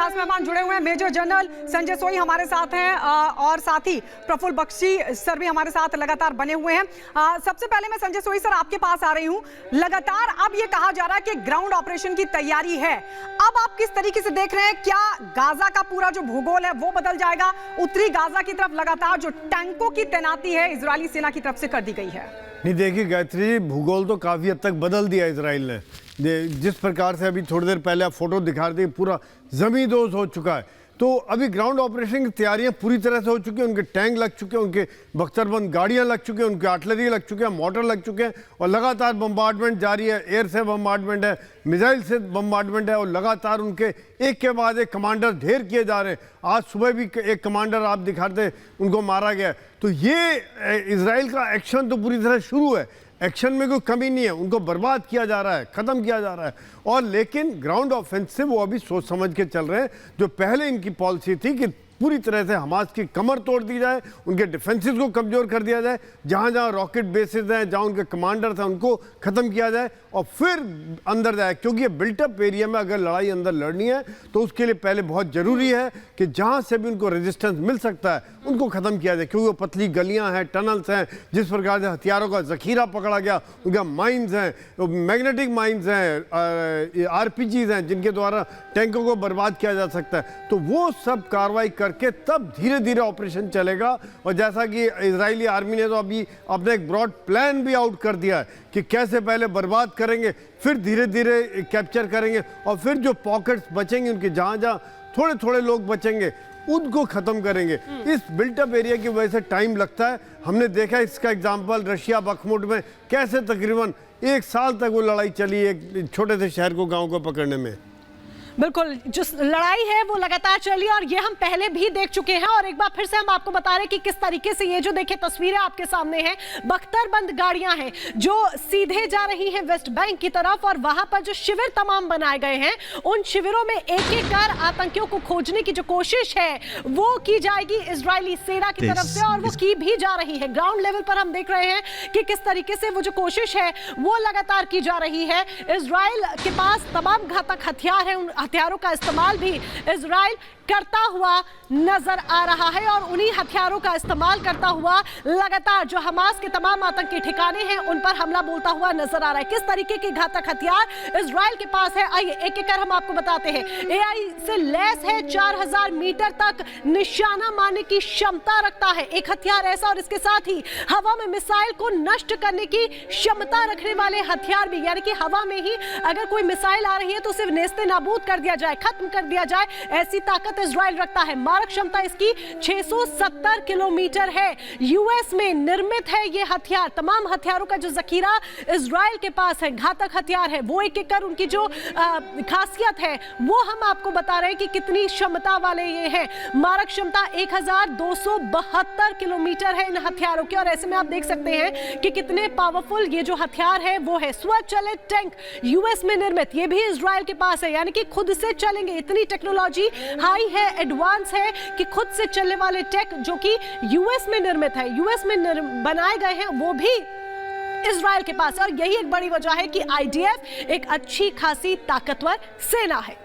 खास मेहमान जुड़े हुए हैं। मेजर जनरल संजय सोई हमारे साथ हैं और साथ ही प्रफुल्ल बख्शी सर भी हमारे साथ लगातार बने हुए हैं। सबसे पहले मैं संजय सोई सर आपके पास आ रही हूं। लगातार अब ये कहा जा रहा है कि ग्राउंड ऑपरेशन की तैयारी है। अब आप किस तरीके से देख रहे हैं, क्या गाजा का पूरा जो भूगोल है वो बदल जाएगा? उत्तरी गाजा की तरफ लगातार जो टैंकों की तैनाती है इजरायली सेना की तरफ से कर दी गई है। नहीं, देखिए गायत्री, भूगोल तो काफ़ी हद तक बदल दिया इजराइल ने। जिस प्रकार से अभी थोड़ी देर पहले आप फोटो दिखा रहे थे, पूरा ज़मींदोज़ हो चुका है। तो अभी ग्राउंड ऑपरेशन की तैयारियां पूरी तरह से हो चुकी हैं। उनके टैंक लग चुके हैं, उनके बख्तरबंद गाड़ियां लग चुके हैं, उनके आर्टिलरी लग चुके हैं, मोटर लग चुके हैं और लगातार बम्बार्डमेंट जारी है। एयर से बम्बार्डमेंट है, मिसाइल से बम्बार्डमेंट है और लगातार उनके एक के बाद एक कमांडर ढेर किए जा रहे हैं। आज सुबह भी एक कमांडर आप दिखा रहे थे, उनको मारा गया। तो ये इजराइल का एक्शन तो पूरी तरह शुरू है। एक्शन में कोई कमी नहीं है, उनको बर्बाद किया जा रहा है, ख़त्म किया जा रहा है। और लेकिन ग्राउंड ऑफेंसिव वो अभी सोच समझ के चल रहे हैं। जो पहले इनकी पॉलिसी थी कि पूरी तरह से हमास की कमर तोड़ दी जाए, उनके डिफेंसेस को कमज़ोर कर दिया जाए, जहाँ जहाँ रॉकेट बेसिस हैं, जहाँ उनके कमांडर थे, उनको ख़त्म किया जाए और फिर अंदर जाए। क्योंकि ये बिल्टअप एरिया में अगर लड़ाई अंदर लड़नी है तो उसके लिए पहले बहुत ज़रूरी है कि जहाँ से भी उनको रेजिस्टेंस मिल सकता है उनको ख़त्म किया जाए। क्योंकि वो पतली गलियाँ हैं, टनल्स हैं, जिस प्रकार से हथियारों का ज़ख़ीरा पकड़ा गया, उनका माइंस हैं, मैग्नेटिक माइंस हैं, RPGs हैं, जिनके द्वारा टैंकों को बर्बाद किया जा सकता है। तो वो सब कार्रवाई करके तब धीरे धीरे ऑपरेशन चलेगा। और जैसा कि इजरायली आर्मी ने तो अभी अपना एक ब्रॉड प्लान भी आउट कर दिया है कि कैसे पहले बर्बाद करेंगे, फिर धीरे धीरे कैप्चर करेंगे और फिर जो पॉकेट्स बचेंगे, उनके जहाँ जहाँ थोड़े थोड़े लोग बचेंगे, उनको ख़त्म करेंगे। इस बिल्टअप एरिया की वजह से टाइम लगता है। हमने देखा इसका एग्जाम्पल रशिया बखमुट में कैसे तकरीबन 1 साल तक वो लड़ाई चली एक छोटे से शहर को, गाँव को पकड़ने में। बिल्कुल, जो लड़ाई है वो लगातार चली और ये हम पहले भी देख चुके हैं। और एक बार फिर से हम आपको बता रहे हैं कि किस तरीके से ये जो देखिए तस्वीरें आपके सामने हैं, बख्तरबंद गाड़ियां हैं जो सीधे जा रही हैं वेस्ट बैंक की तरफ। और वहां पर जो शिविर तमाम बनाए गए हैं, उन शिविरों में एक एक कर आतंकियों को खोजने की जो कोशिश है वो की जाएगी इजरायली सेना की तरफ से, और वो की भी जा रही है। ग्राउंड लेवल पर हम देख रहे हैं कि किस तरीके से वो जो कोशिश है वो लगातार की जा रही है। इजराइल के पास तमाम घातक हथियार हैं, हथियारों का इस्तेमाल भी इजराइल करता हुआ नजर आ रहा है और उन्हीं हथियारों का इस्तेमाल करता हुआ लगातार जो हमास के तमाम आतंकी ठिकाने हैं उन पर हमला बोलता हुआ नजर आ रहा है। किस तरीके के घातक हथियार इजराइल के पास है, आइए एक एक कर हम आपको बताते हैं। AI से लैस है, 4000 मीटर तक निशाना मारने की क्षमता रखता है एक हथियार ऐसा, और इसके साथ ही हवा में मिसाइल को नष्ट करने की क्षमता रखने वाले हथियार भी, यानी कि हवा में ही अगर कोई मिसाइल आ रही है तो उसे नेस्ते नाबूद कर दिया जाए, खत्म कर दिया जाए, ऐसी ताकत इजराइल रखता है। मारक क्षमता इसकी 670 किलोमीटर है। यूएस में निर्मित है ये हथियार। तमाम हथियारों का जो जखीरा इजराइल के पास है, घातक हथियार है, वो एक एक कर उनकी जो खासियत है वो हम आपको बता रहे हैं कि कितनी क्षमता वाले ये हैं। मारक क्षमता 1272 किलोमीटर है इन हथियारों की। और ऐसे में आप देख सकते हैं कि कितने पावरफुल ये जो हथियार है वो है। स्वचालित टैंक यूएस में निर्मित, ये भी इजराइल के पास है, यानी कि खुद से चलेंगे। इतनी टेक्नोलॉजी हाई है, एडवांस है कि खुद से चलने वाले टेक जो कि यूएस में निर्मित है, यूएस में बनाए गए हैं, वो भी इजराइल के पास है। और यही एक बड़ी वजह है कि IDF एक अच्छी खासी ताकतवर सेना है।